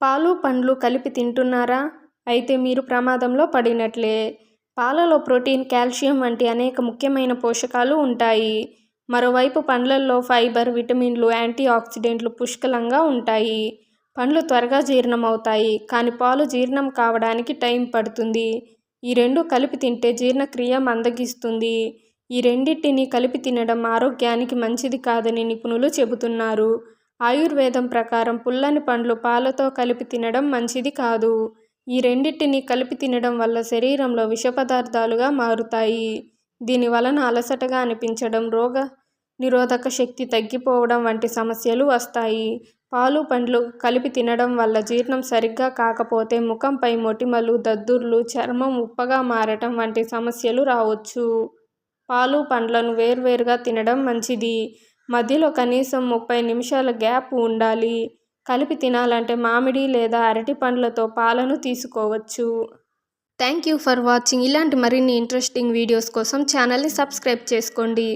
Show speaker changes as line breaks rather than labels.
పాలు, పండ్లు కలిపి తింటున్నారా? అయితే మీరు ప్రమాదంలో పడినట్లే. పాలలో ప్రోటీన్, కాల్షియం వంటి అనేక ముఖ్యమైన పోషకాలు ఉంటాయి. మరోవైపు పండ్లల్లో ఫైబర్, విటమిన్లు, యాంటీ ఆక్సిడెంట్లు పుష్కలంగా ఉంటాయి. పండ్లు త్వరగా జీర్ణమవుతాయి, కానీ పాలు జీర్ణం కావడానికి టైం పడుతుంది. ఈ రెండు కలిపి తింటే జీర్ణక్రియ మందగిస్తుంది. ఈ రెండింటిని కలిపి తినడం ఆరోగ్యానికి మంచిది కాదని నిపుణులు చెబుతున్నారు. ఆయుర్వేదం ప్రకారం పుల్లని పండ్లు పాలతో కలిపి తినడం మంచిది కాదు. ఈ రెండింటిని కలిపి తినడం వల్ల శరీరంలో విష పదార్థాలుగా మారుతాయి. దీని వలన అలసటగా అనిపించడం, రోగ నిరోధక శక్తి తగ్గిపోవడం వంటి సమస్యలు వస్తాయి. పాలు, పండ్లు కలిపి తినడం వల్ల జీర్ణం సరిగ్గా కాకపోతే ముఖంపై మొటిమలు, దద్దుర్లు, చర్మం ఉప్పగా మారటం వంటి సమస్యలు రావచ్చు. పాలు, పండ్లను వేర్వేరుగా తినడం మంచిది. మధ్యలో కనీసం 30 నిమిషాల గ్యాప్ ఉండాలి. కలిపి తినాలంటే మామిడి లేదా అరటి పండ్లతో పాలను తీసుకోవచ్చు. Thank you for watching. ఇలాంటి మరిన్ని ఇంట్రెస్టింగ్ వీడియోస్ కోసం ఛానల్ని సబ్స్క్రైబ్ చేసుకోండి.